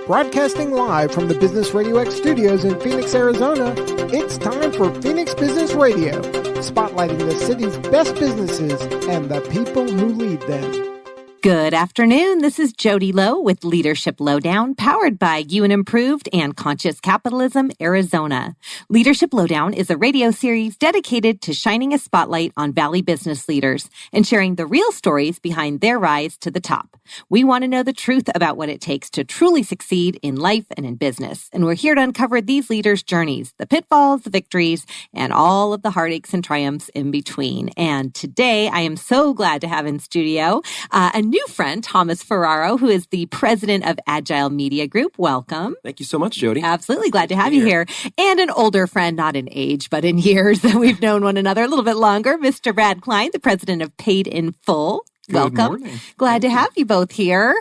Broadcasting live from the Business Radio X studios in Phoenix, Arizona, it's time for Phoenix Business Radio, spotlighting the city's best businesses and the people who lead them. Good afternoon. This is Jody Lowe with Leadership Lowdown, powered by UN Improved and Conscious Capitalism, Arizona. Leadership Lowdown is a radio series dedicated to shining a spotlight on Valley business leaders and sharing the real stories behind their rise to the top. We want to know the truth about what it takes to truly succeed in life and in business. And we're here to uncover these leaders' journeys, the pitfalls, the victories, and all of the heartaches and triumphs in between. And today, I am so glad to have in studio a new friend, Thomas Ferraro, who is the president of Agile Media Group. Welcome. Thank you so much, Jody. Absolutely. Glad to have you here. And an older friend, not in age, but in years that we've known one another a little bit longer, Mr. Brad Klein, the president of Paid in Full. Good Welcome. morning. Glad to have you both here.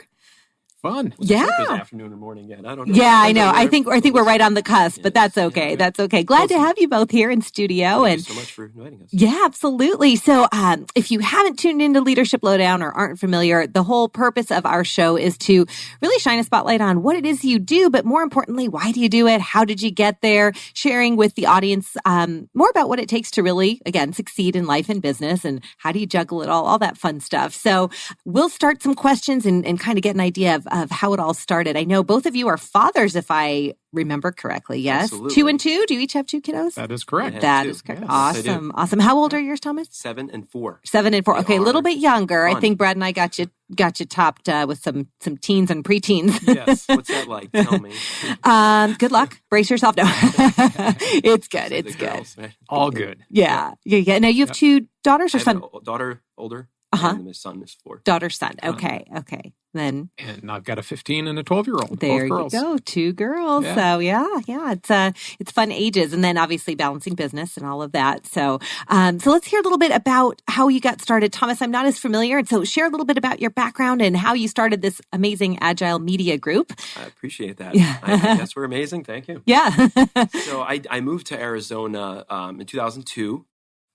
Fun. Sure it was afternoon or morning yet. I don't know. Yeah, I know. I think we're right on the cusp, but that's okay. Yeah. That's okay. Glad to have you both here in studio. Thank you so much for inviting us. Yeah, absolutely. So if you haven't tuned into Leadership Lowdown or aren't familiar, the whole purpose of our show is to really shine a spotlight on what it is you do, but more importantly, why do you do it? How did you get there? Sharing with the audience more about what it takes to really, again, succeed in life and business, and how do you juggle it all that fun stuff. So we'll start some questions and kind of get an idea of how it all started. I know both of you are fathers, if I remember correctly. Yes. Absolutely. 2 and 2. Do you each have 2 kiddos? That is correct. That two. is correct. Yes, Awesome. Awesome. How old are yours, Thomas? 7 and 4. 7 and 4. Okay, a little bit younger. fun. I think Brad and I got you topped with some teens and preteens. Yes. What's that like? Tell me. Good luck. Brace yourself. No, it's good. It's The good. girls, right? All good. Yeah. Now you have 2 daughters or I have son? a daughter, older, Uh-huh. and my son is 4. Daughter, son. Okay. Then And I've got a 15 and a 12-year-old. there Both girls. you go. 2 girls. Yeah. So it's fun ages. And then obviously balancing business and all of that. So let's hear a little bit about how you got started. Thomas, I'm not as familiar. And so share a little bit about your background and how you started this amazing Agile Media Group. I appreciate that. Yeah. I guess we're amazing. Thank you. Yeah. So I moved to Arizona in 2002.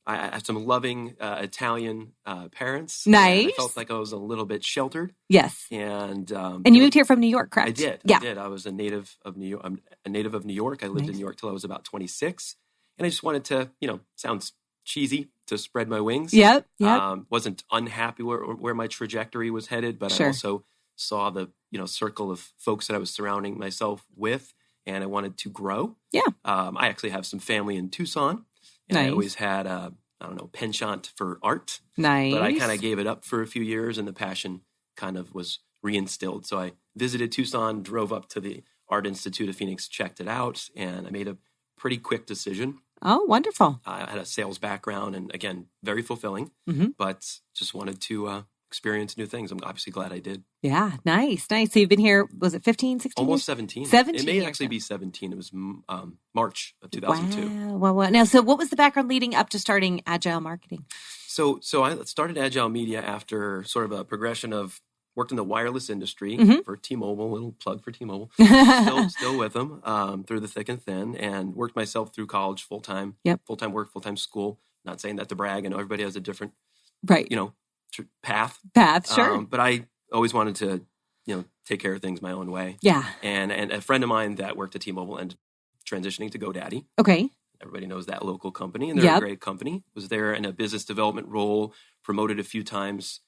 I had some loving Italian parents. Nice. And I felt like I was a little bit sheltered. Yes. And And you moved here from New York, correct? I did. Yeah. I did. I was a native of New York. I'm a native of New York. I lived in New York till I was about 26, and I just wanted to, sounds cheesy, to spread my wings. Yep. Wasn't unhappy where my trajectory was headed, but Sure. I also saw the circle of folks that I was surrounding myself with, and I wanted to grow. Yeah. I actually have some family in Tucson, and Nice. I always had a penchant for art. Nice. But I kind of gave it up for a few years, and the passion kind of was reinstilled. So I visited Tucson, drove up to the Art Institute of Phoenix, checked it out, and I made a pretty quick decision. Oh, wonderful. I had a sales background, and again, very fulfilling, Mhm. but just wanted to experience new things. I'm obviously glad I did. Yeah. Nice. So you've been here, was it 15, 16 Almost years? 17. 17 It may years, actually yeah. be 17. It was March of 2002. Wow. Now, so what was the background leading up to starting Agile Marketing? So I started Agile Media after sort of a progression of worked in the wireless industry Mhm. for T-Mobile, little plug for T-Mobile, still with them through the thick and thin, and worked myself through college full-time, Yep. full-time work, full-time school. Not saying that to brag. I know everybody has a different, Right. path. Sure. But I always wanted to, take care of things my own way. Yeah. And a friend of mine that worked at T-Mobile and transitioning to GoDaddy. Okay. Everybody knows that local company, and they're Yep. a great company. Was there in a business development role, promoted a few times,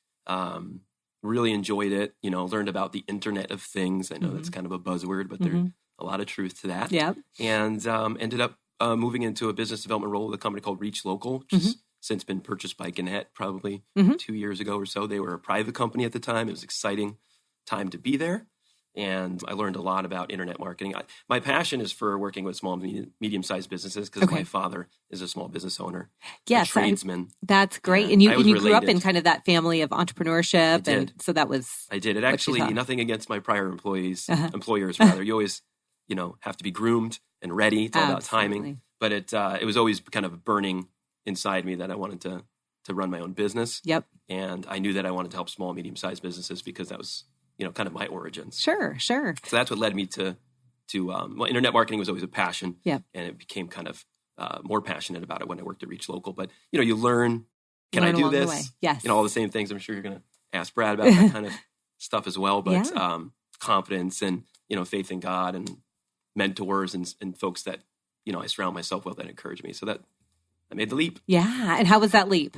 really enjoyed it, learned about the Internet of Things. I know that's kind of a buzzword, but there's a lot of truth to that. Yep. And ended up moving into a business development role with a company called Reach Local, which has since been purchased by Gannett probably 2 years ago or so. They were a private company at the time. It was an exciting time to be there. And I learned a lot about internet marketing. My passion is for working with small, medium-sized businesses because my father is a small business owner, Yes. a tradesman. That's great. Yeah, And you I was grew up related. in kind of that family of entrepreneurship. I And did. so that was. I did. It what you actually, thought. nothing against my prior employers, Uh-huh. rather. You always, have to be groomed and ready. It's all about Absolutely. timing. But it was always kind of burning inside me that I wanted to run my own business. Yep. And I knew that I wanted to help small, medium-sized businesses because that was, kind of my origins. Sure. So that's what led me to internet marketing was always a passion. Yep. And it became kind of more passionate about it when I worked at Reach Local. But, you learn, can Learn I do along the this? way. Yes. All the same things. I'm sure you're going to ask Brad about that kind of stuff as well. But Yeah. confidence and faith in God and mentors and folks that, I surround myself with that encourage me. So that I made the leap. Yeah. And how was that leap?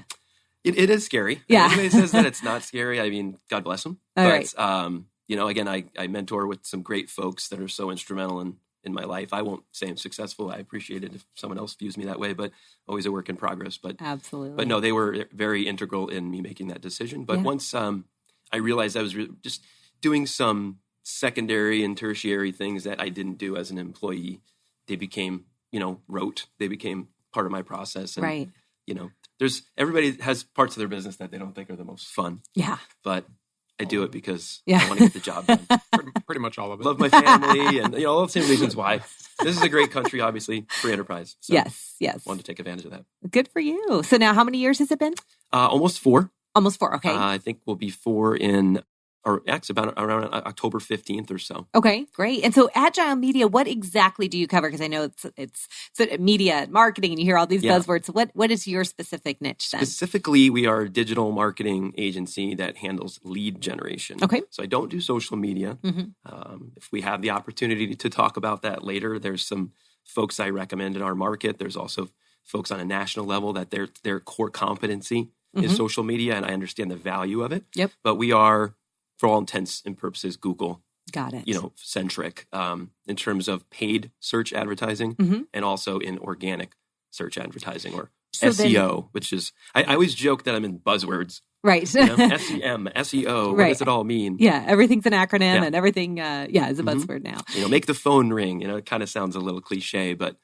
It is scary. Yeah. Anybody says that it's not scary, I mean, God bless them. All but, right. Again, I mentor with some great folks that are so instrumental in my life. I won't say I'm successful. I appreciate it if someone else views me that way, but always a work in progress. But absolutely. But no, they were very integral in me making that decision. But once I realized I was just doing some secondary and tertiary things that I didn't do as an employee, they became, rote. They became part of my process. And, right. Everybody has parts of their business that they don't think are the most fun. Yeah. But I do it because I want to get the job done. Pretty much all of it. Love my family and, all the same reasons why. This is a great country, obviously, free enterprise. So yes. wanted to take advantage of that. Good for you. So now how many years has it been? Almost 4. Almost 4, okay. I think we'll be 4 actually about around October 15th or so. Okay, great. And so Agile Media, what exactly do you cover? Because I know it's sort of media, marketing, and you hear all these buzzwords. So what is your specific niche then? Specifically, we are a digital marketing agency that handles lead generation. Okay. So I don't do social media. Mm-hmm. If we have the opportunity to talk about that later, there's some folks I recommend in our market. There's also folks on a national level that their core competency is social media, and I understand the value of it. Yep. But we are, for all intents and purposes, Google, got it. Centric in terms of paid search advertising and also in organic search advertising or SEO, which is, I always joke that I'm in buzzwords. Right. SEM, SEO, what does it all mean? Yeah, everything's an acronym and everything, is a buzzword now. Make the phone ring. It kind of sounds a little cliche, but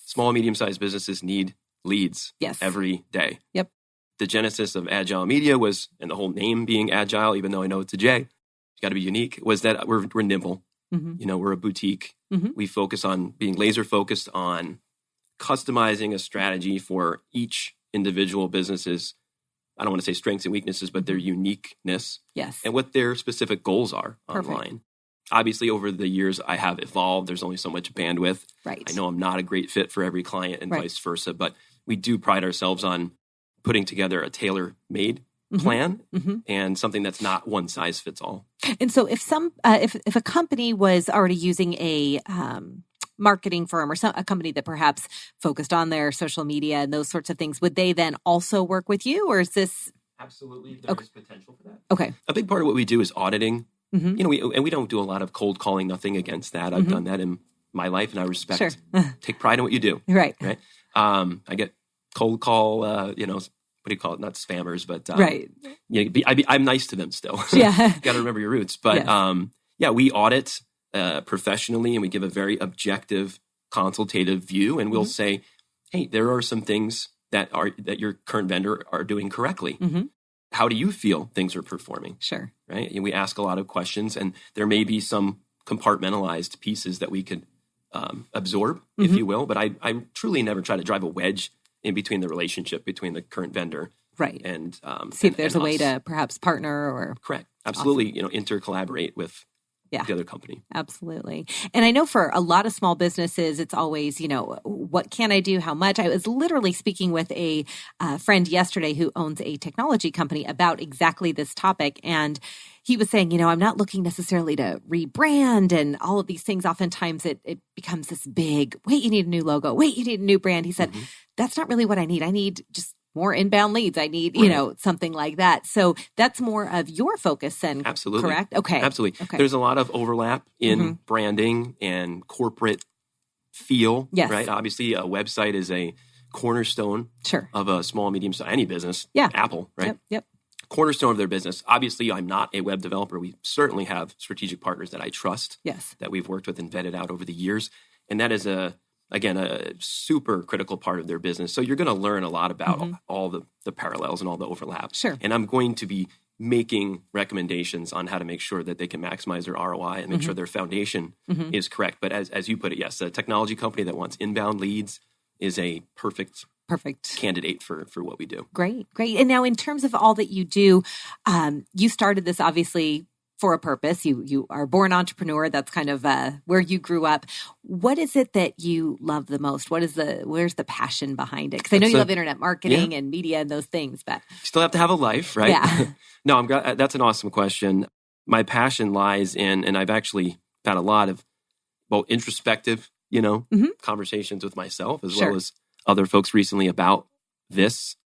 small, medium-sized businesses need leads every day. Yep. The genesis of Agile Media was, and the whole name being Agile, even though I know it's a J, it's got to be unique, was that we're nimble. We're a boutique. We focus on being laser focused on customizing a strategy for each individual business's, I don't want to say strengths and weaknesses, but their uniqueness. Yes. And what their specific goals are online. Obviously, over the years, I have evolved. There's only so much bandwidth. Right. I know I'm not a great fit for every client and vice versa, but we do pride ourselves on putting together a tailor-made plan and something that's not one size fits all. And so if if a company was already using a marketing firm or a company that perhaps focused on their social media and those sorts of things, would they then also work with you, or is this? Absolutely, there is potential for that. Okay. A big part of what we do is auditing. We don't do a lot of cold calling, nothing against that. I've done that in my life and I respect, take pride in what you do. Right. I get cold call, what do you call it? Not spammers, but I'm nice to them still. Yeah. Got to remember your roots. But we audit professionally and we give a very objective, consultative view. And we'll say, hey, there are some things that your current vendor are doing correctly. How do you feel things are performing? Sure. Right. And we ask a lot of questions, and there may be some compartmentalized pieces that we could absorb, if you will. But I truly never try to drive a wedge in between the relationship between the current vendor. Right. And see if there's a way to perhaps partner or. Correct. Absolutely. Awesome. Intercollaborate with the other company. Absolutely. And I know for a lot of small businesses, it's always, what can I do? How much? I was literally speaking with a friend yesterday who owns a technology company about exactly this topic. And he was saying, I'm not looking necessarily to rebrand and all of these things. Oftentimes it becomes this big, wait, you need a new logo. Wait, you need a new brand. He said, that's not really what I need. I need just more inbound leads. I need, something like that. So that's more of your focus then. Absolutely. Correct? Okay. Absolutely. Okay. There's a lot of overlap in branding and corporate feel, right? Obviously, a website is a cornerstone of a small, medium, any business. Yeah. Apple, right? Yep. Cornerstone of their business. Obviously, I'm not a web developer. We certainly have strategic partners that I trust, that we've worked with and vetted out over the years. And that is a super critical part of their business. So you're going to learn a lot about all the parallels and all the overlaps. Sure. And I'm going to be making recommendations on how to make sure that they can maximize their ROI and make sure their foundation is correct. But as you put it, yes, a technology company that wants inbound leads is a perfect candidate for what we do. Great. And now in terms of all that you do, you started this obviously for a purpose. You are a born entrepreneur. That's kind of where you grew up. What is it that you love the most? Where's the passion behind it? Because I know you love internet marketing and media and those things, but you still have to have a life, right? Yeah. No, that's an awesome question. My passion lies in, and I've actually had a lot of both introspective, conversations with myself as well as other folks recently about this.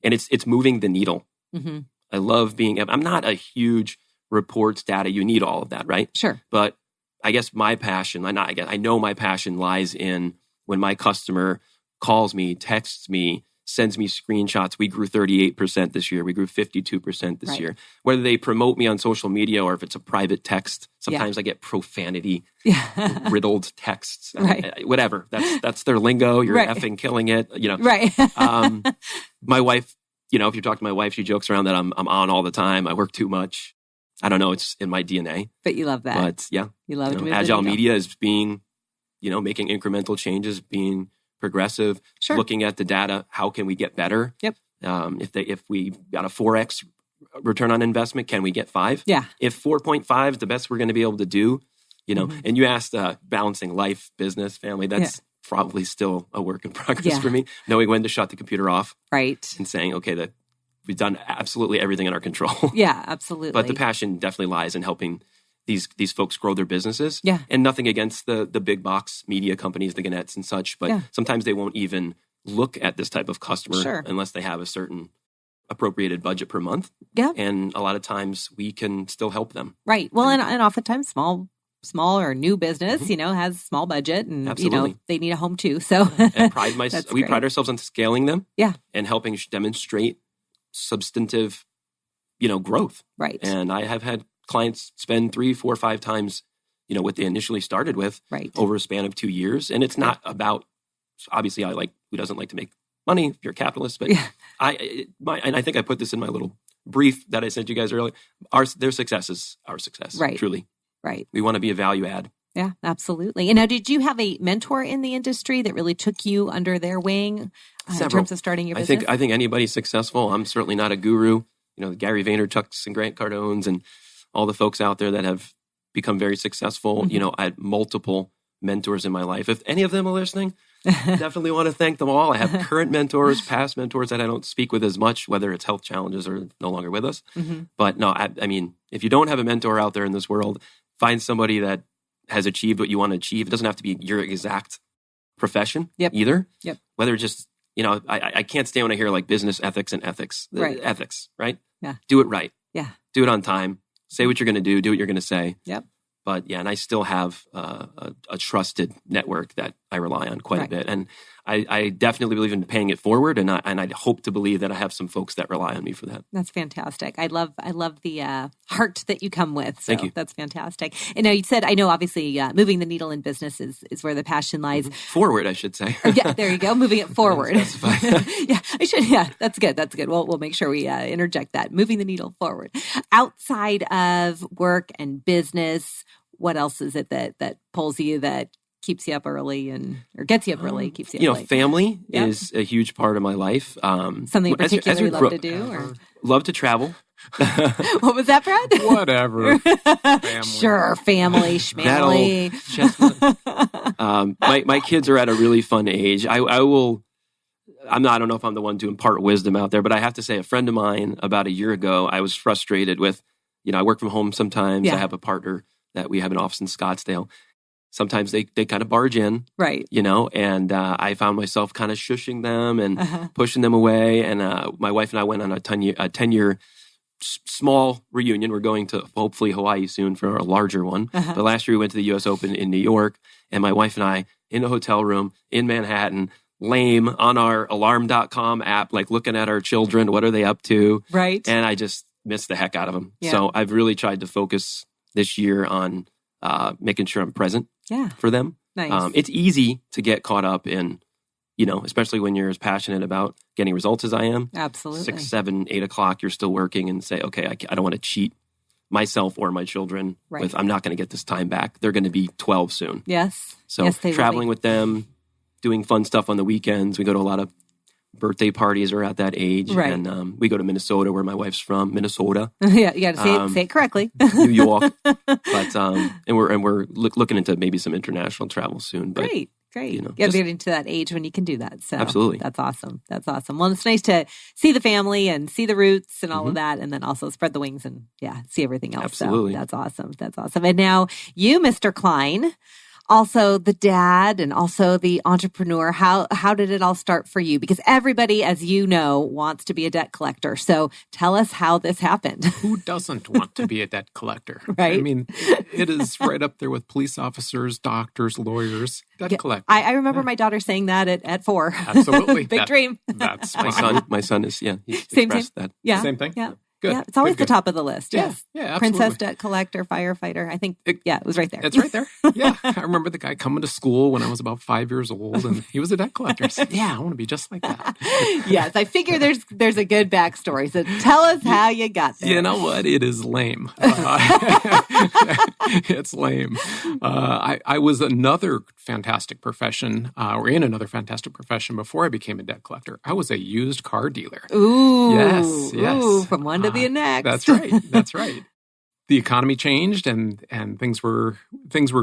And it's moving the needle. Mm-hmm. I love I'm not a huge reports data. You need all of that, right? Sure. But I guess my passion, I know my passion lies in when my customer calls me, texts me, sends me screenshots. We grew 38% this year. We grew 52% this year. Whether they promote me on social media or if it's a private text, sometimes I get profanity riddled texts. Whatever. That's their lingo. You're effing killing it. Right. My wife, if you talk to my wife, she jokes around that I'm on all the time. I work too much. I don't know. It's in my DNA. But you love that. But yeah. You love it. Agile media is being, making incremental changes, being progressive, looking at the data. How can we get better? Yep. If we got a 4x return on investment, can we get 5? Yeah. If 4.5 is the best we're going to be able to do, and you asked balancing life, business, family, that's probably still a work in progress for me. Knowing when to shut the computer off. Right. And saying, okay, that we've done absolutely everything in our control. Yeah, absolutely. But the passion definitely lies in helping these folks grow their businesses. Yeah. And nothing against the big box media companies, the Gannett's and such, but sometimes they won't even look at this type of customer unless they have a certain appropriated budget per month. Yeah. And a lot of times we can still help them. Right. Well, and oftentimes small or new business, has small budget and, they need a home too. So and we pride ourselves on scaling them and helping demonstrate substantive, growth. Right. And I have had clients spend 3, 4, 5 times, what they initially started with over a span of 2 years. And it's not about, obviously who doesn't like to make money if you're a capitalist, but and I think I put this in my little brief that I sent you guys earlier. Their success is our success. Right. Truly. Right. We want to be a value add. Yeah, absolutely. And now, did you have a mentor in the industry that really took you under their wing in terms of starting your business? I think anybody's successful. I'm certainly not a guru. Gary Vaynerchuk's and Grant Cardone's and all the folks out there that have become very successful. Mm-hmm. I had multiple mentors in my life. If any of them are listening, definitely want to thank them all. I have current mentors, past mentors that I don't speak with as much, whether it's health challenges or no longer with us. Mm-hmm. But no, I mean, if you don't have a mentor out there in this world, find somebody that has achieved what you want to achieve. It doesn't have to be your exact profession either. Yep. Whether just, I can't stand when I hear like business ethics and ethics. Right. Ethics, right? Yeah. Do it right. Yeah. Do it on time. Say what you're going to do what you're going to say. Yep. But and I still have a trusted network that I rely on quite a bit. And I definitely believe in paying it forward. And I hope to believe that I have some folks that rely on me for that. That's fantastic. I love the heart that you come with. So Thank you. That's fantastic. And now you said, I know obviously moving the needle in business is where the passion lies. Forward, I should say. Yeah, there you go. Moving it forward. Yeah, I should. Yeah, that's good. That's good. We'll make sure we interject that. Moving the needle forward. Outside of work and business, what else is it that pulls you, that keeps you up early or gets you up early, keeps you up late? Family is a huge part of my life. Something you particularly love to do? Or? Love to travel. What was that, Brad? Whatever. Family. Sure, family, schmamily. My kids are at a really fun age. I don't know if I'm the one to impart wisdom out there, but I have to say a friend of mine about a year ago, I was frustrated with, I work from home sometimes. I have a partner that we have an office in Scottsdale. Sometimes they kind of barge in, right? And I found myself kind of shushing them and pushing them away. And my wife and I went on a 10-year small reunion. We're going to hopefully Hawaii soon for a larger one. But last year we went to the U.S. Open in New York, and my wife and I in a hotel room in Manhattan, lame on our alarm.com app, like looking at our children. What are they up to? Right. And I just missed the heck out of them. Yeah. So I've really tried to focus this year on making sure I'm present for them. Nice. It's easy to get caught up in, especially when you're as passionate about getting results as I am. Absolutely. 6, 7, 8 o'clock, you're still working and say, okay, I don't want to cheat myself or my children with, I'm not going to get this time back. They're going to be 12 soon. Yes. So yes, traveling with them, doing fun stuff on the weekends. We go to a lot of birthday parties are at that age. Right. And we go to Minnesota, where my wife's from, Minnesota. Yeah, you got to say it correctly. New York. But and we're looking into maybe some international travel soon. But, Great. You know, You're getting to that age when you can do that. So absolutely. That's awesome. Well, it's nice to see the family and see the roots and all of that, and then also spread the wings and see everything else. Absolutely. So that's awesome. And now you, Mr. Klein, also the dad and also the entrepreneur. How did it all start for you? Because everybody, as you know, wants to be a debt collector. So tell us how this happened. Who doesn't want to be a debt collector? Right. I mean, it is right up there with police officers, doctors, lawyers, debt collectors. I remember my daughter saying that at 4. Absolutely. Big dream. That's my son is, he Same expressed that. Yeah. Same thing? Yeah. Good. Yeah, it's always Good. the top of the list. Yeah. Yes. Yeah, absolutely. Princess, debt collector, firefighter. I think, it was right there. It's right there. Yeah. I remember the guy coming to school when I was about 5 years old, and he was a debt collector. I said, I want to be just like that. Yes, I figure there's a good backstory. So tell us how you got there. You know what? It is lame. It's lame. I was another fantastic profession, or in another fantastic profession before I became a debt collector. I was a used car dealer. Ooh. Yes. Ooh, from one to the next. That's right. The economy changed and things were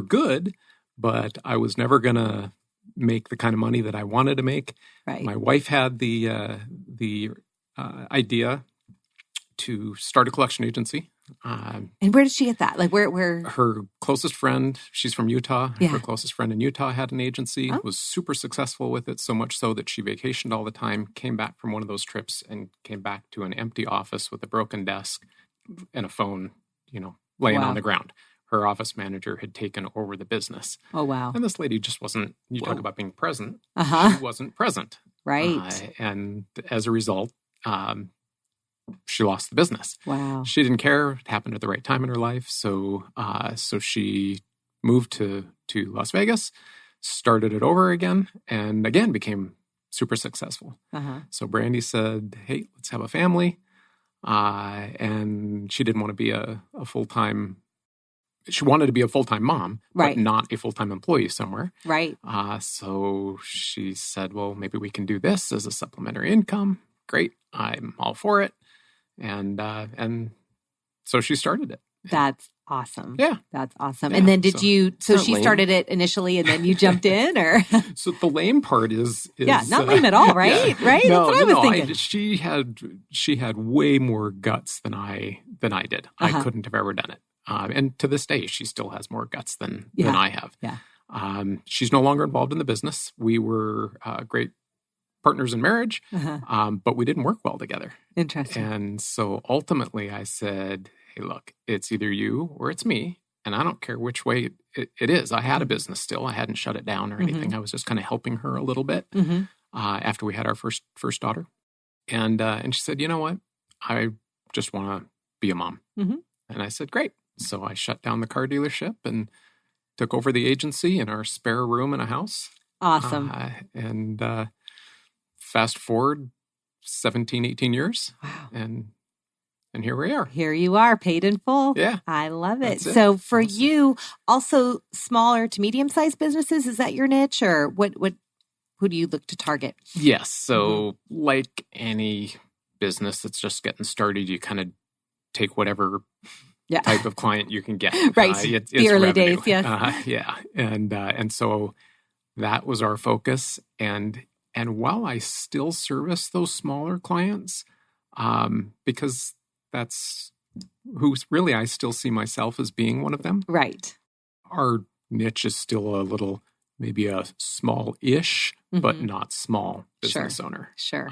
good, but I was never going to make the kind of money that I wanted to make. Right. My wife had the idea to start a collection agency. And where did she get that? Like where? Her closest friend, she's from Utah. Yeah. Her closest friend in Utah had an agency, was super successful with it, so much so that she vacationed all the time, came back from one of those trips and came back to an empty office with a broken desk and a phone, laying on the ground. Her office manager had taken over the business. Oh, wow. And this lady just wasn't, talk about being present. Uh-huh. She wasn't present. Right. And as a result, she lost the business. Wow. She didn't care. It happened at the right time in her life. So she moved to Las Vegas, started it over again, and again became super successful. Uh-huh. So Brandy said, hey, let's have a family. And she didn't want to be a full-time, she wanted to be a full-time mom, right, but not a full-time employee somewhere. Right. So she said, well, maybe we can do this as a supplementary income. Great. I'm all for it. And so she started it. That's awesome. Yeah. That's awesome. Yeah, and then so she lame. Started it initially and then you jumped in, or? So the lame part is not lame at all, right? Yeah. Right? No, that's what I was thinking. She had way more guts than I did. Uh-huh. I couldn't have ever done it. And to this day, she still has more guts than I have. Yeah. She's no longer involved in the business. We were great partners in marriage, but we didn't work well together. Interesting. And so ultimately I said, hey, look, it's either you or it's me. And I don't care which way it is. I had a business still. I hadn't shut it down or anything. I was just kind of helping her a little bit after we had our first daughter. And she said, you know what? I just want to be a mom. Mm-hmm. And I said, great. So I shut down the car dealership and took over the agency in our spare room in a house. Awesome. And fast forward 17, 18 years. Wow. And here we are. Here you are, paid in full. Yeah. I love it. That's it. So for Awesome. you, also smaller to medium-sized businesses, is that your niche, or who do you look to target? Yes. So like any business that's just getting started, you kind of take whatever type of client you can get. Right. It's the early revenue. days, yes. Yeah. And so that was our focus. And while I still service those smaller clients, because that's who really I still see myself as being one of them. Right. Our niche is still a little, maybe a small-ish, but not small business owner. Sure.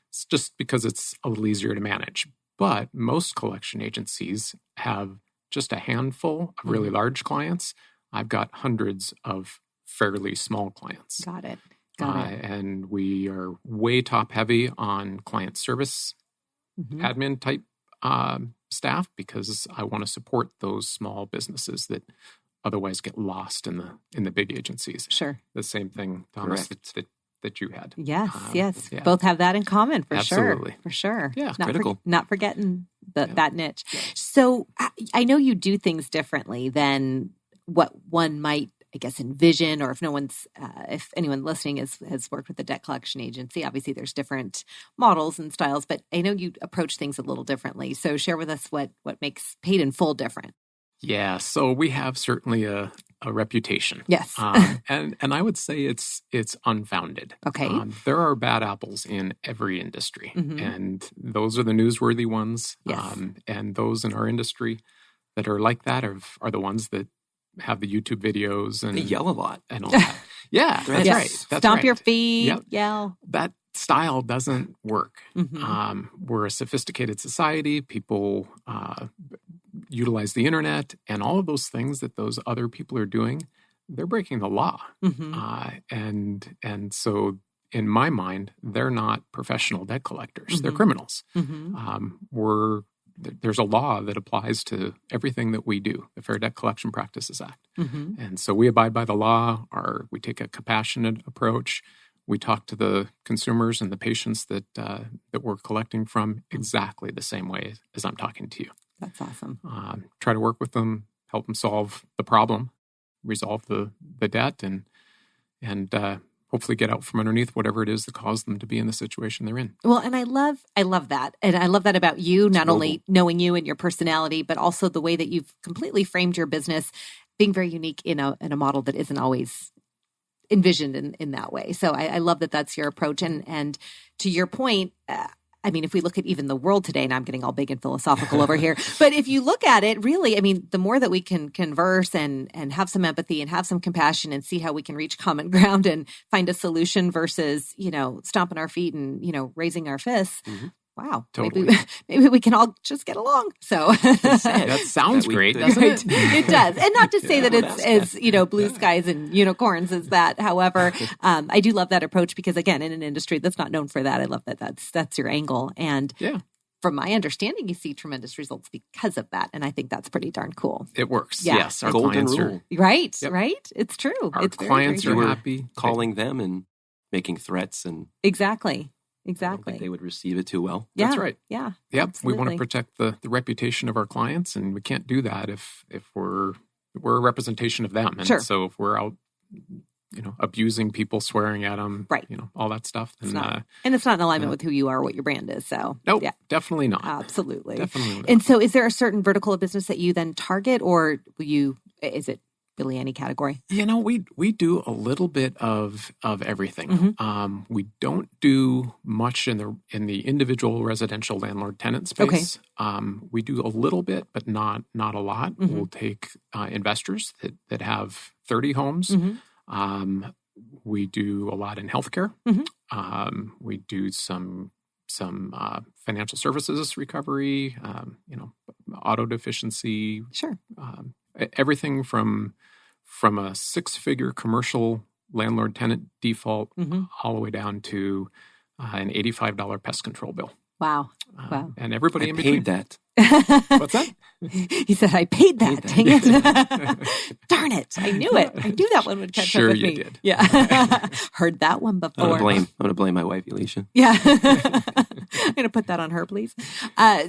It's just because it's a little easier to manage. But most collection agencies have just a handful of really large clients. I've got hundreds of fairly small clients. Got it. And we are way top heavy on client service admin type staff, because I want to support those small businesses that otherwise get lost in the big agencies. Sure. The same thing, Thomas, that you had. Yes. Yeah. Both have that in common, for Absolutely. sure. For sure. Yeah, critical. Not forgetting that niche. So I know you do things differently than what one might I guess, envision, or if if anyone listening has worked with a debt collection agency, obviously there's different models and styles, but I know you approach things a little differently. So share with us what makes paid in full different. Yeah, so we have certainly a reputation. Yes. and I would say it's unfounded. Okay. There are bad apples in every industry, Mm-hmm. and those are the newsworthy ones. Yes. And those in our industry that are like that are the ones that have the YouTube videos and They yell a lot. and all that. Yeah, that's Yes. right. That's Stomp right. your feet, Yep. yell. That style doesn't work. Mm-hmm. We're a sophisticated society. People utilize the internet, and all of those things that those other people are doing, they're breaking the law. Mm-hmm. And so, in my mind, they're not professional debt collectors. They're criminals. Mm-hmm. There's a law that applies to everything that we do, the Fair Debt Collection Practices Act. Mm-hmm. And so we abide by the law, we take a compassionate approach. We talk to the consumers and the patients that we're collecting from exactly the same way as I'm talking to you. That's awesome. Try to work with them, help them solve the problem, resolve the debt, and hopefully get out from underneath whatever it is that caused them to be in the situation they're in. Well, and I love that. And I love that about you, not only knowing you and your personality, but also the way that you've completely framed your business, being very unique in a model that isn't always envisioned in that way. So I love that that's your approach. And to your point, I mean, if we look at even the world today, and I'm getting all big and philosophical over here, but if you look at it, really, I mean, the more that we can converse and have some empathy and have some compassion and see how we can reach common ground and find a solution versus, stomping our feet and, raising our fists. Mm-hmm. Wow. Totally. Maybe we can all just get along. So that sounds great, doesn't it? It does. And not to say that it's as, blue skies and unicorns as that. However, I do love that approach because, again, in an industry that's not known for that, I love that that's your angle. And from my understanding, you see tremendous results because of that. And I think that's pretty darn cool. It works. Yeah. Yes. Our Golden clients rule. Right. Yep. Right. It's true. Our It's clients very, very are true. happy. Calling them and making threats, and Exactly. I don't think they would receive it too well. Yeah. That's right. Yeah. Yep. We want absolutely. to protect the reputation of our clients, and we can't do that if we're a representation of them. And Sure. so if we're out, abusing people, swearing at them, Right. all that stuff, then And it's not in alignment with who you are or what your brand is. So nope, yeah, definitely not. absolutely. Definitely not. And so is there a certain vertical of business that you then target, or is it really any category? We do a little bit of everything. Mm-hmm. We don't do much in the individual residential landlord tenant space. We do a little bit, but not a lot. Mm-hmm. We'll take investors that have 30 homes. Mm-hmm. We do a lot in healthcare. Mm-hmm. We do some financial services recovery. Auto deficiency. Sure. Everything from a 6-figure commercial landlord tenant default Mm-hmm. all the way down to an $85 pest control bill. Wow. Wow. And everybody I in paid between. that. What's that? He said, I paid that. Dang it. Darn it. I knew it. I knew that one would catch Sure up with you me. did. Yeah. Heard that one I'm before. gonna blame my wife, Alicia. Yeah. I'm going to put that on her, please.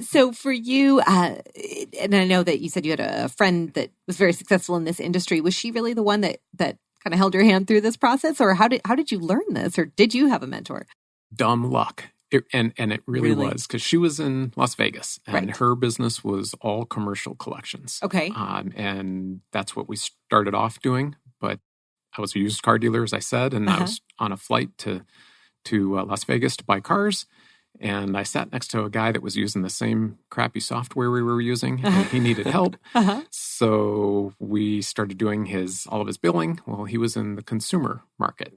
So for you, and I know that you said you had a friend that was very successful in this industry. Was she really the one that kind of held your hand through this process? Or how did you learn this? Or did you have a mentor? Dumb luck. And it really was, because she was in Las Vegas, and Right. her business was all commercial collections. Okay. And that's what we started off doing. But I was a used car dealer, as I said, and I was on a flight to Las Vegas to buy cars. And I sat next to a guy that was using the same crappy software we were using, and he needed help. So we started doing all of his billing. Well, he was in the consumer market.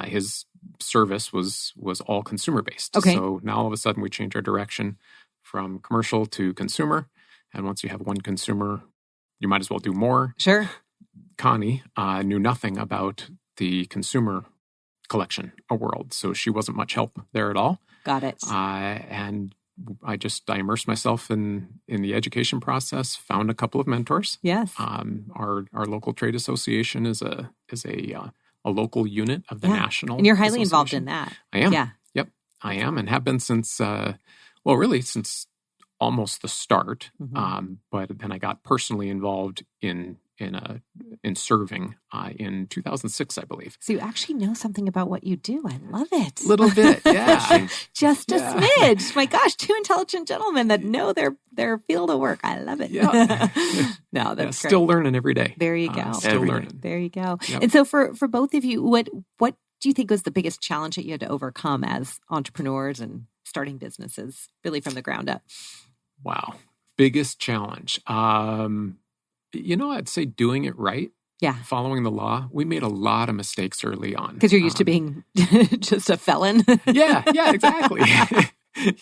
His service was all consumer based. Okay. So now all of a sudden we changed our direction from commercial to consumer. And once you have one consumer, you might as well do more. Sure. Connie knew nothing about the consumer collection world, so she wasn't much help there at all. Got it. And I immersed myself in the education process. Found a couple of mentors. Yes. Our local trade association is a local unit of the national. And you're highly involved in association. that. I am. Yeah. Yep, I am, and have been since since almost the start. Mm-hmm. But then I got personally involved in in serving in 2006, I believe. So you actually know something about what you do. I love it. Little bit, yeah. Just a smidge. My gosh, two intelligent gentlemen that know their field of work. I love it. Yeah. No, that's great. Still learning every day. There you go. Still learning. There you go. Yep. And so for both of you, what do you think was the biggest challenge that you had to overcome as entrepreneurs and starting businesses, really from the ground up? Wow. Biggest challenge. I'd say doing it right. Yeah. Following the law. We made a lot of mistakes early on. Because you're used to being just a felon. Yeah, exactly.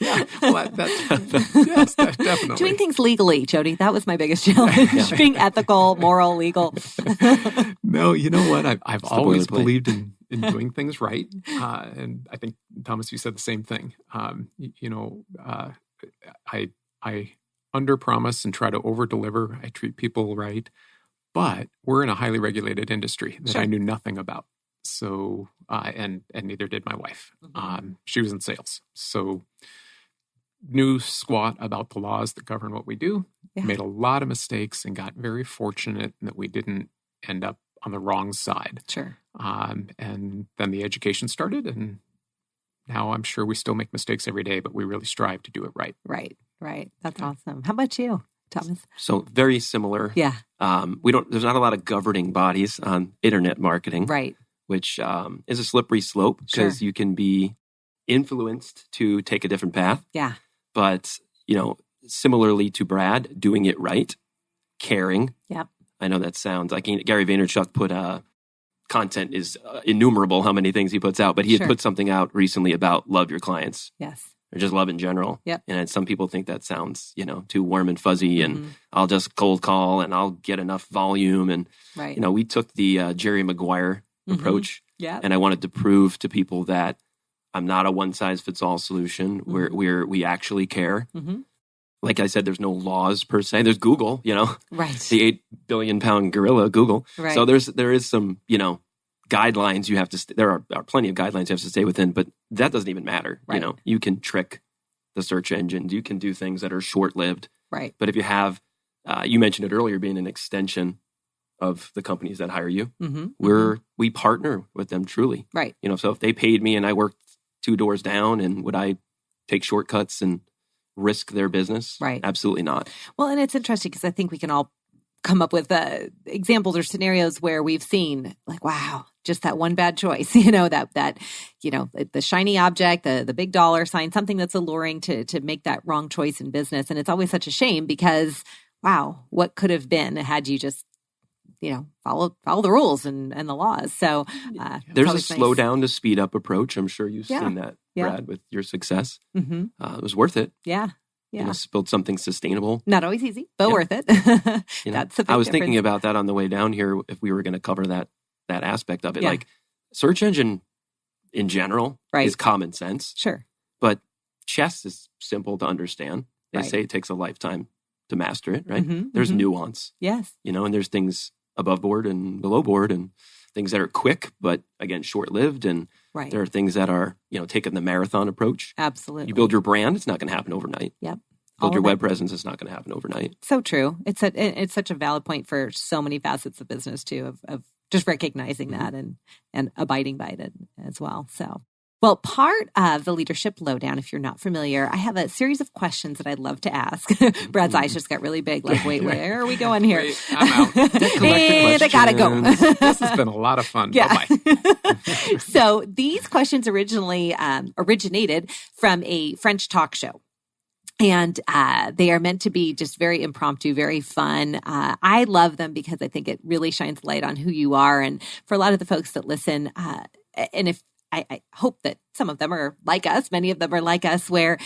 Yeah, well, yes, definitely. Doing things legally, Jody. That was my biggest challenge. Being ethical, moral, legal. No, you know what? I've always believed in doing things right. And I think, Thomas, you said the same thing. I under-promise and try to over-deliver. I treat people right. But we're in a highly regulated industry that I knew nothing about. So, and neither did my wife. She was in sales. So knew squat about the laws that govern what we do, made a lot of mistakes, and got very fortunate that we didn't end up on the wrong side. Sure. And then the education started, and now I'm sure we still make mistakes every day, but we really strive to do it right. Right. That's awesome. How about you, Thomas? So very similar. Yeah. There's not a lot of governing bodies on internet marketing. Right. Which is a slippery slope because you can be influenced to take a different path. Yeah. But, similarly to Brad, doing it right, caring. Yep. I know that sounds like Gary Vaynerchuk put content is innumerable how many things he puts out, but he had put something out recently about love your clients. Yes. Or just love in general. Yep. And some people think that sounds, too warm and fuzzy and I'll just cold call and I'll get enough volume. And, we took the Jerry Maguire approach. Yeah. And I wanted to prove to people that I'm not a one-size-fits-all solution. We actually care. Like I said, there's no laws per se. There's Google, Right. The 8 billion pound gorilla, Google. Right. So there is some, guidelines you have to, there are plenty of guidelines you have to stay within, but that doesn't even matter. Right. You can trick the search engines. You can do things that are short-lived. Right. But if you have, you mentioned it earlier, being an extension of the companies that hire you, we partner with them truly. Right. So if they paid me and I worked 2 doors down, and would I take shortcuts and risk their business? Right. Absolutely not. Well, and it's interesting because I think we can all come up with examples or scenarios where we've seen like, wow, just that one bad choice, the shiny object, the big dollar sign, something that's alluring to make that wrong choice in business. And it's always such a shame because, wow, what could have been had you just, follow the rules and the laws. So there's a slow down to speed up approach. I'm sure you've seen that, Brad, with your success. It was worth it. Yeah. Build something sustainable. Not always easy, but worth it. That's the big I was difference. thinking about that on the way down here, if we were going to cover that aspect of it. Yeah. Like search engine in general is common sense. Sure. But chess is simple to understand. They say it takes a lifetime to master it, right? There's nuance. Yes. And there's things above board and below board and things that are quick, but again, short-lived. And there are things that are, taking the marathon approach. Absolutely. You build your brand, it's not going to happen overnight. Yep. Build your web presence, it's not going to happen overnight. So true. It's such a valid point for so many facets of business too, of just recognizing that and abiding by it as well. So, well, part of the Leadership Lowdown, if you're not familiar, I have a series of questions that I'd love to ask. Brad's eyes just got really big. Like, wait, where are we going here? Wait, I'm out. And I gotta go. This has been a lot of fun. Yeah. Bye-bye. So these questions originally originated from a French talk show. And they are meant to be just very impromptu, very fun. I love them because I think it really shines light on who you are. And for a lot of the folks that listen, and if I hope that some of them are like us, many of them are like us, where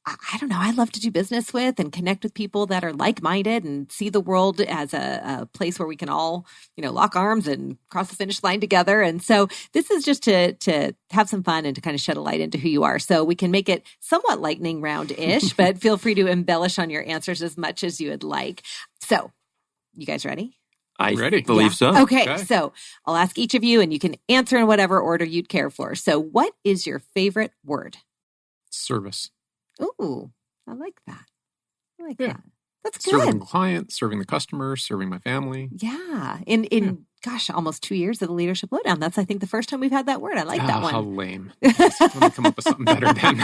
I don't know, I love to do business with and connect with people that are like-minded and see the world as a place where we can all, lock arms and cross the finish line together. And so this is just to have some fun and to kind of shed a light into who you are. So we can make it somewhat lightning round-ish, but feel free to embellish on your answers as much as you would like. So, you guys ready? I Ready. believe so. Okay, so I'll ask each of you and you can answer in whatever order you'd care for. So what is your favorite word? Service. Ooh, I like that. Yeah. That's good. Serving the client, serving the customer, serving my family. Yeah. In almost 2 years of the Leadership Lowdown. That's, I think, the first time we've had that word. I like that one. How lame. Let me come up with something better then.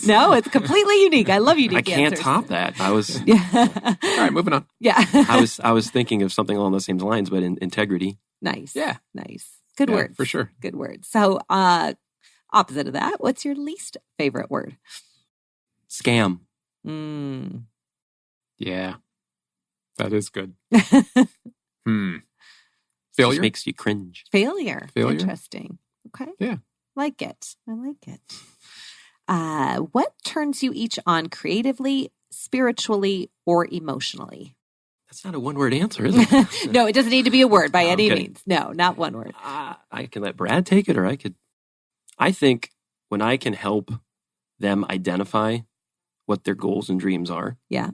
No, it's completely unique. I love unique I can't answers. top that. I was Yeah. All right, moving on. Yeah. I was thinking of something along those same lines, but in integrity. Nice. Yeah. Nice. Good Yeah, word. for sure. Good word. So, opposite of that, what's your least favorite word? Scam. Yeah. That is good. Failure? Just makes you cringe. Failure. Failure? Interesting. Okay. Yeah. Like it. I like it. What turns you each on creatively, spiritually, or emotionally? That's not a one-word answer, is it? No, it doesn't need to be a word by any Okay. means. No, not one word. I can let Brad take it, or I think when I can help them identify what their goals and dreams are. Yeah.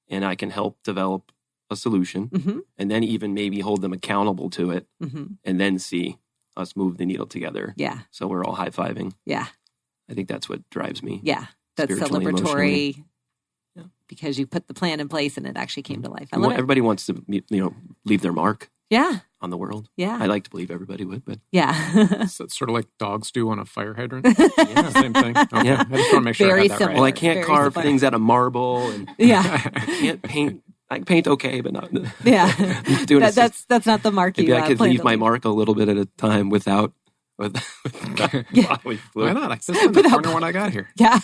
And I can help develop a solution, and then even maybe hold them accountable to it, and then see us move the needle together. Yeah. So we're all high-fiving. Yeah. I think that's what drives me. Yeah. That's Spiritually, celebratory emotionally. Yeah. because you put the plan in place and it actually came to life. I love it. Everybody wants to, leave their mark Yeah. on the world. Yeah. I like to believe everybody would, but Yeah. So it's sort of like dogs do on a fire hydrant. yeah. Same thing. Okay. Yeah. I just want to make sure Very I had that similar. Well, I right. can't Very carve similar. things out of marble, and Yeah. I can't paint. I can paint okay, but not. Yeah. Doing it- That's not the mark you maybe I could plan leave to my mark a little bit at a time without bodily fluid. Why not? This is the corner one I got here. Yeah.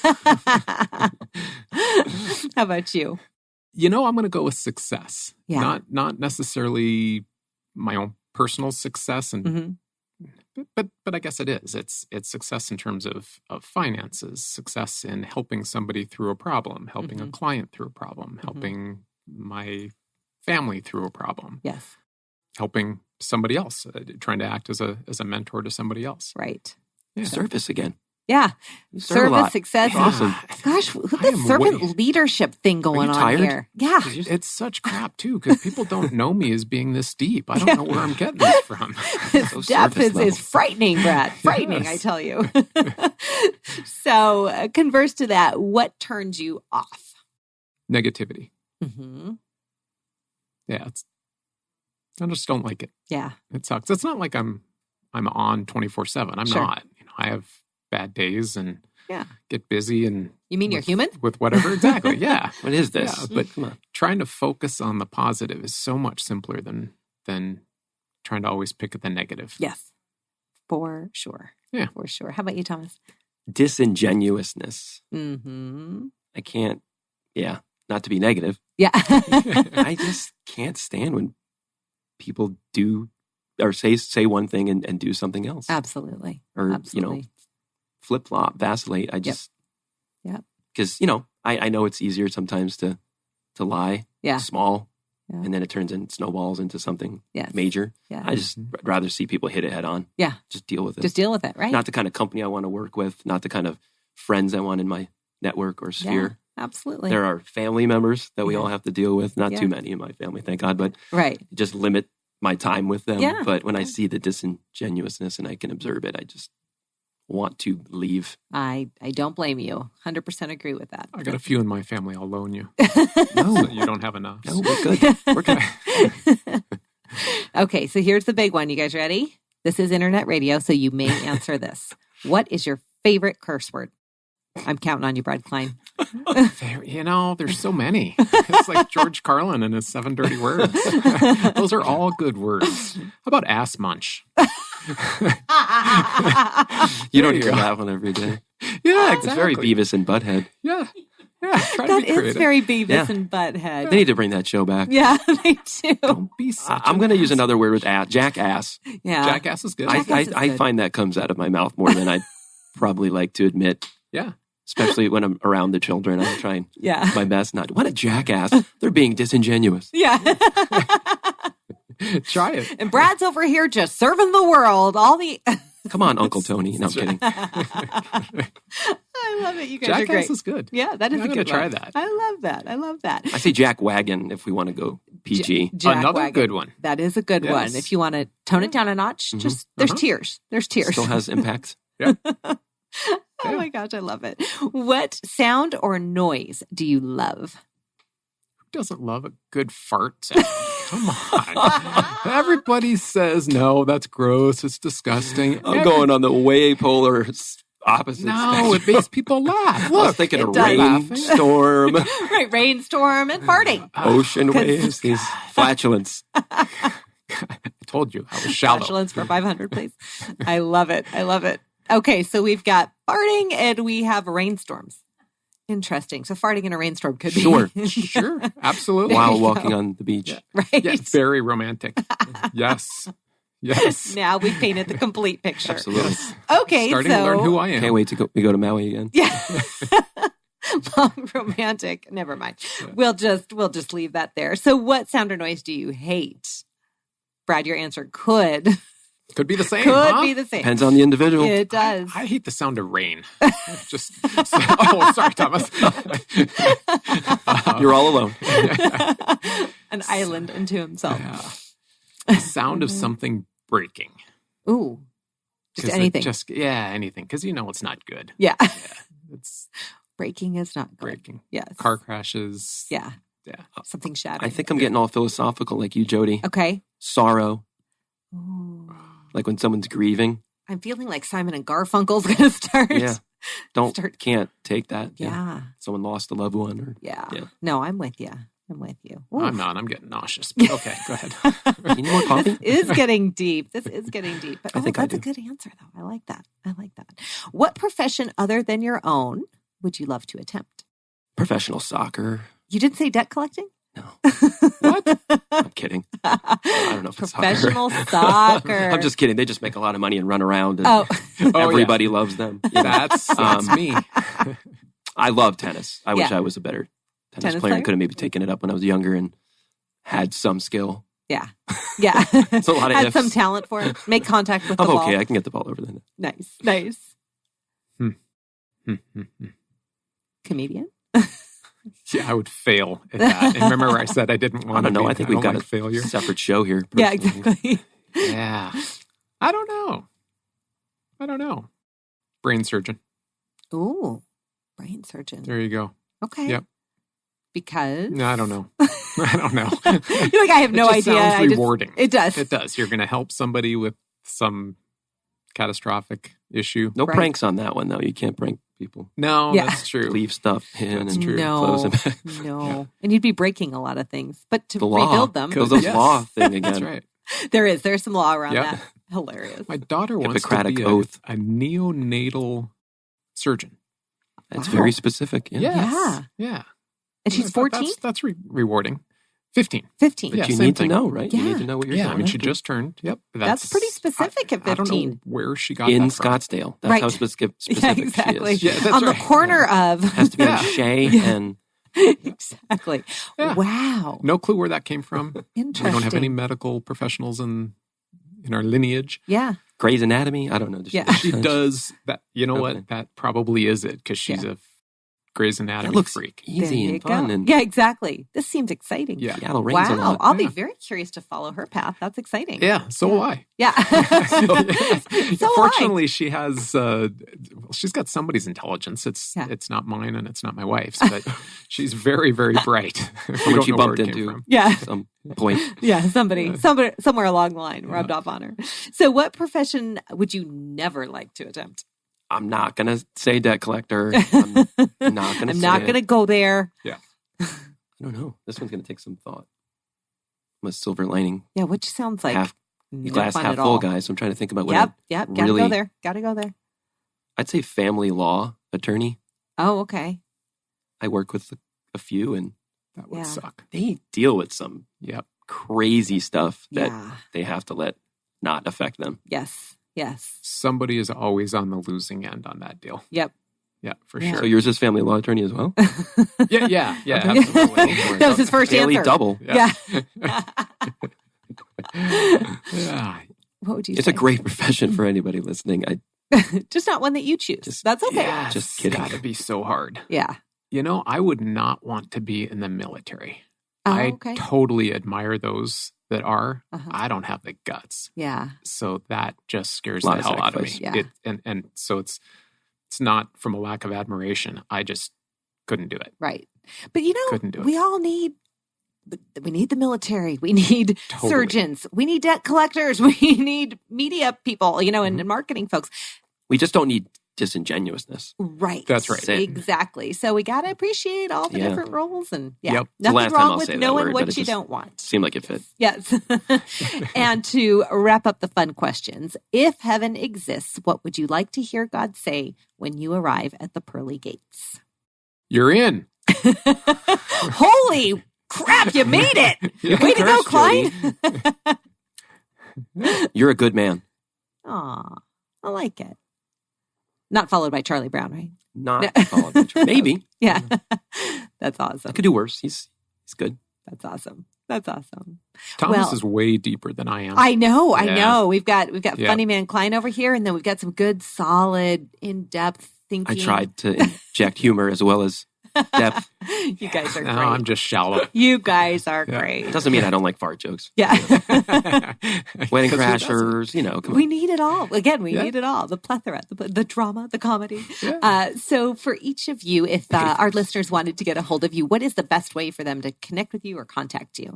How about you? I'm going to go with success. Yeah. Not necessarily my own personal success, and but I guess it is. It's success in terms of finances, success in helping somebody through a problem, helping a client through a problem, helping my family through a problem. Yes. Helping somebody else, trying to act as a mentor to somebody else. Right. Yeah. Service again. Yeah. You serve a Service, lot. success. Awesome. Gosh, who's I the am servant way- leadership thing going on tired? here? Yeah. It's such crap too, because people don't know me as being this deep. I don't know where I'm getting this from. This So depth surface is level. frightening, Brad. Frightening, Yes. I tell you. So, converse to that, what turns you off? Negativity. Mm-hmm. Yeah, I just don't like it. Yeah. It sucks. It's not like I'm on 24/7. I'm Sure. not. I have bad days and Yeah. get busy and You mean you're human? with whatever. Exactly. Yeah. What is this? Yeah, but Come on. trying to focus on the positive is so much simpler than trying to always pick at the negative. Yes. For sure. Yeah. For sure. How about you, Thomas? Disingenuousness. Mm-hmm. I can't. Yeah, not to be negative. Yeah. I just can't stand when people do or say one thing and do something else, Absolutely. or Absolutely. flip flop, vacillate. I just, Yep. because I know it's easier sometimes to lie, Yeah. small, Yeah. and then it turns and snowballs into something Yes. major. Yeah. I just rather see people hit it head on. Yeah. Just deal with it. Just deal with it, right? Not the kind of company I want to work with, not the kind of friends I want in my network or sphere. Absolutely. There are family members that we Yeah. all have to deal with. Not Yeah. too many in my family, thank God, but Right. just limit my time with them. Yeah. But when I Yeah. see the disingenuousness and I can observe it, I just want to leave. I don't blame you. 100% agree with that. I got a few in my family I'll loan you. No, So you don't have enough. no, we're good. We're good. Okay, so here's the big one. You guys ready? This is internet radio, so you may answer this. What is your favorite curse word? I'm counting on you, Brad Klein. There's so many. It's like George Carlin and his 7 dirty words. Those are all good words. How about ass munch? You don't There you hear go. that one every day. Yeah, It's very Beavis and Butthead. Yeah. Yeah. Try to That be is creative. very Beavis Yeah. and Butthead. They need to bring that show back. Yeah, they do. Don't be such I'm an going to use ass. another word with ass. Jackass. Yeah. Jackass is good. Jackass is I good. find that comes out of my mouth more than I'd probably like to admit, Yeah. especially when I'm around the children. I'm trying Yeah. my best not to. What a jackass. They're being disingenuous. Yeah. Try it. And Brad's over here just serving the world. All the. Come on, Uncle Tony. No, I'm kidding. I love it. You guys are Jackass great. is good. Yeah, that is I'm a gonna good try one. that. I love that. I love that. I say Jack Wagon if we want to go PG. Jack Another Wagon. good one. That is a good Yes. one. If you want to tone it down a notch, Mhm. just there's Uh-huh. tears. There's tears. Still has impact. Oh Yeah. my gosh, I love it. What sound or noise do you love? Who doesn't love a good fart sound? Come on. Everybody says, no, that's gross. It's disgusting. I'm going on the way polar opposite. No, it makes people laugh. I was Look, thinking of does. rainstorm, Right, rainstorm and farting. ocean waves, these flatulence. I told you, I was shallow. Flatulence for 500, please. I love it. I love it. Okay, so we've got farting and we have rainstorms. Interesting. So farting in a rainstorm could be... Sure, absolutely. There While you walking go. on the beach. Right. Yeah, very romantic. Yes. Now we've painted the complete picture. Absolutely. Okay, Starting to learn who I am. Can't wait to go to Maui again. Yeah. Romantic. Never mind. We'll just leave that there. So what sound or noise do you hate? Brad, your answer could Could be the same. be the same. Depends on the individual. It does. I hate the sound of rain. Oh, sorry, Thomas. You're all alone. An island unto himself. Yeah. The sound of something breaking. Ooh. Just 'Cause anything. Anything. Because it's not good. Yeah. It's Breaking is not good. breaking. Yes. Car crashes. Yeah. Yeah. Something shattering. I think I'm getting all philosophical like you, Jody. Okay. Sorrow, Ooh. like when someone's grieving. I'm feeling like Simon and Garfunkel's going to start. Yeah. Can't take that. Yeah. Someone lost a loved one. Or Yeah. Yeah. No, I'm with you. Ooh. I'm not. I'm getting nauseous. But okay, go ahead. You need more coffee? This is getting deep. But I think I that's a do. good answer, though. I like that. What profession other than your own would you love to attempt? Professional soccer. You didn't say debt collecting? No. What? I'm kidding. I don't know if it's Professional soccer. soccer. I'm just kidding. They just make a lot of money and run around. And Oh, everybody loves them. You know? That's me. I love tennis. I wish Yeah. I was a better tennis Tennis player and player? could have maybe taken it up when I was younger and had some skill. yeah. It's a lot of Had ifs. some talent for it. Make contact with the I'm ball. okay. I can get the ball over the net. Nice. Comedian? Yeah, I would fail at that. And remember I said I didn't I want to don't know. be. I think we've got like a failure. separate show here. Yeah, personally. exactly. Yeah. I don't know. Brain surgeon. Ooh, brain surgeon. There you go. Okay. Yep. Because? No, I don't know. I don't know. You're like, I have no It just idea. sounds rewarding. It does. It does. You're going to help somebody with some catastrophic issue. No Right. pranks on that one, though. You can't prank people. No, Yeah. that's true. Leave stuff in That's and true. close them back. No. Yeah. And you'd be breaking a lot of things. But to The law. rebuild them, Goes the Yes. law thing again. That's right. there's some law around Yep. that. Hilarious. My daughter wants to Hippocratic be oath. a neonatal surgeon. That's Wow. very specific. Yeah. Yeah. Yeah. And she's 14? That's rewarding. 15. 15. But Yeah, you same need thing. to know, right? You Yeah. need to know what you're Yeah, going I mean, she after. just turned. Yep. That's pretty specific at I don't 15. know where she got in that from. Scottsdale. That's Right. how specific Yeah, she exactly. is. Yeah, that's On the right. corner of. Has to be Yeah. on Shea and Exactly. Yeah. Wow. No clue where that came from. Interesting. We don't have any medical professionals in our lineage. Yeah. Grey's Anatomy. I don't know. Just Yeah. She does that. You know Okay. what? That probably is it because she's a Grey's Anatomy That looks freak. There easy you and fun. go. And Yeah, exactly. This seems exciting. Yeah. Seattle rains a Wow. lot. I'll be Yeah. very curious to follow her path. That's exciting. Yeah, so will I. Yeah. So Fortunately, she has. She's got somebody's intelligence. Yeah. It's not mine and it's not my wife's, but she's very, very bright. We Someone don't she know where bumped it came into from. Yeah. at some point. Yeah. Somebody somewhere along the line rubbed off on her. So what profession would you never like to attempt? I'm not going to say debt collector. I'm not going to I'm say not it. going to go there. I don't know. This one's going to take some thought. I'm a silver lining. Yeah, which sounds like half no glass fun half at full all. guy. So I'm trying to think about what Yep. Gotta go really- there. Gotta go there. I'd say family law attorney. Oh, okay. I work with a few and That would Yeah. suck. they deal with some Yep. crazy stuff that Yeah. they have to let not affect them. Yes. Yes. Somebody is always on the losing end on that deal. Yep. Yeah, for Yeah. So sure. yours is family law attorney as well? Yeah, Okay. absolutely. That was his first Daily answer. double. Yeah. Yeah. What would you It's say? a great profession for anybody listening. Just not one that you choose. Just- That's okay. Yes. Just kidding. Gotta be so hard. Yeah. You know, I would not want to be in the military. Oh, I okay. totally admire those that are. Uh-huh. I don't have the guts. Yeah. So that just scares Lot the of hell out of me. sacrifice. Yeah. And so it's not from a lack of admiration. I just couldn't do it. Right. But you know, Couldn't do it. we all need we need the military. We need surgeons. We need debt collectors. We need media people, and marketing folks. We just don't need disingenuousness. Right. That's right. Exactly. So we got to appreciate all the different roles. And last nothing time wrong I'll with say that knowing word, what but you it don't want. Seemed like it fit. Yes. And to wrap up the fun questions, if heaven exists, what would you like to hear God say when you arrive at the pearly gates? You're in. Holy crap, you made it. Way to go, Klein. You're a good man. Aw, I like it. Not followed by Charlie Brown, right? Not followed by Charlie. Maybe. Yeah. That's awesome. I could do worse. He's good. That's awesome. That's awesome. Thomas is way deeper than I am. I know. We've got Funny Man Klein over here, and then we've got some good, solid, in-depth thinking. I tried to inject humor as well as depth. You guys are great. No, I'm just shallow. You guys are great. It doesn't mean I don't like fart jokes. Yeah. Wedding crashers, come on. We need it all. Again, we need it all. The plethora, the drama, the comedy. Yeah. So for each of you, if our listeners wanted to get a hold of you, what is the best way for them to connect with you or contact you?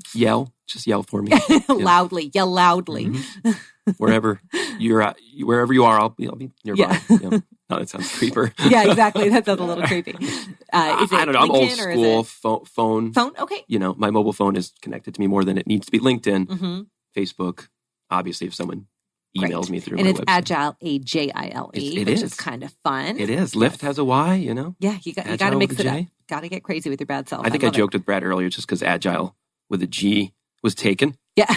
Just yell for me. Loudly. Yell loudly. Mm-hmm. Wherever you are, I'll be nearby. Yeah. No, that sounds creeper. Yeah, exactly. That sounds a little creepy. Is it I don't know. I'm old school phone. Phone? Okay. My mobile phone is connected to me more than it needs to be. LinkedIn, Facebook. Obviously, if someone emails me through my website. And it's Agile, AJILE, which is kind of fun. It is. Lyft has a Y, Yeah, you got to mix it up. Got to get crazy with your bad self. I think I joked with Brad earlier just because Agile with a G was taken. Yeah.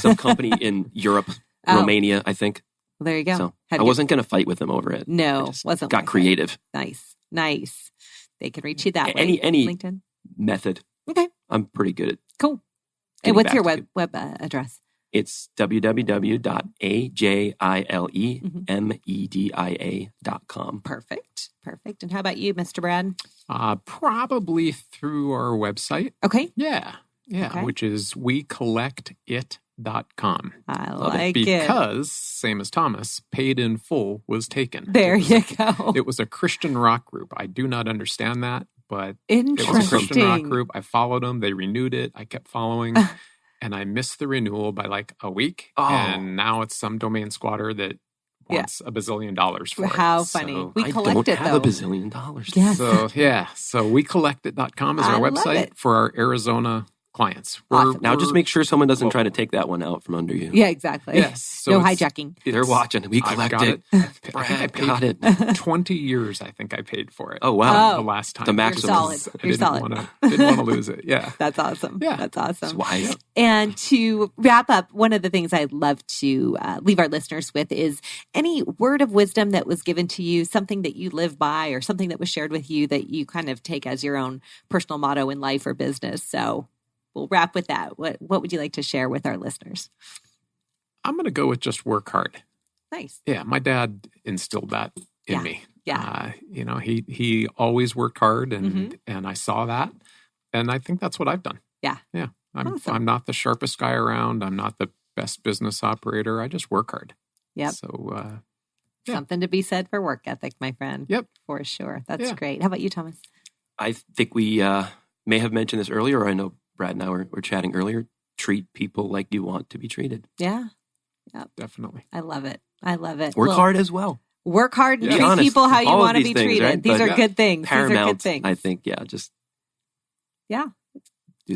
Some company in Europe, Romania, I think. Well, there you go. So I wasn't going to fight with them over it. No, wasn't. Got creative. Nice. They can reach you that way. Any LinkedIn method. Okay. I'm pretty good at. Cool. And what's your web address? It's www.ajile.media.com. Perfect. And how about you, Mr. Brad? Probably through our website. Okay. Yeah. Okay. Which is wecollectit.com. I like it. Because, same as Thomas, Paid in Full was taken. There you go. It was a Christian rock group. I do not understand that, but it was a Christian rock group. I followed them. They renewed it. I kept following. And I missed the renewal by like a week. Oh. And now it's some domain squatter that wants $1 billion for it. How funny. So we collect it, though. I don't have $1 billion. Yes. So wecollectit.com is our website for our Arizona clients. Awesome. Now just make sure someone doesn't try to take that one out from under you. Yeah, exactly. Yes. So no hijacking. They're watching. We collect it. I got it. 20 years, I think I paid for it. Oh, wow. The last time. The maximum. You're solid. Didn't want to lose it. Yeah. That's awesome. Yeah. That's awesome. That's wise. And to wrap up, one of the things I'd love to leave our listeners with is any word of wisdom that was given to you, something that you live by or something that was shared with you that you kind of take as your own personal motto in life or business. So we'll wrap with that. What would you like to share with our listeners? I'm going to go with just work hard. Nice. Yeah, my dad instilled that in me. Yeah. He always worked hard, and I saw that, and I think that's what I've done. Yeah. Yeah. Awesome. I'm not the sharpest guy around. I'm not the best business operator. I just work hard. Yep. So something to be said for work ethic, my friend. Yep. For sure. That's great. How about you, Thomas? I think we may have mentioned this earlier, or I know Brad and I were chatting earlier. Treat people like you want to be treated. Yeah. Yep. Definitely. I love it. Work hard as well. Work hard and treat people how you want to be treated. Right? These are good things. Paramount, These are good things. I think, do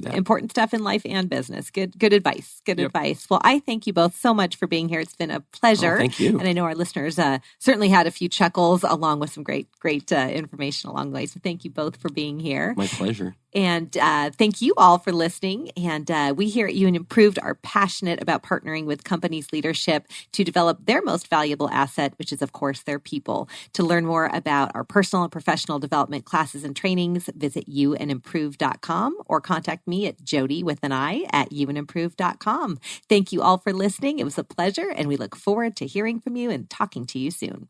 that. Important stuff in life and business. Good advice. Good advice. Well, I thank you both so much for being here. It's been a pleasure. Oh, thank you. And I know our listeners certainly had a few chuckles along with some great information along the way. So thank you both for being here. My pleasure. And thank you all for listening. And we here at UN Improved are passionate about partnering with companies' leadership to develop their most valuable asset, which is, of course, their people. To learn more about our personal and professional development classes and trainings, visit unimprove.com or contact me at Jody with an I at unimprove.com. Thank you all for listening. It was a pleasure, and we look forward to hearing from you and talking to you soon.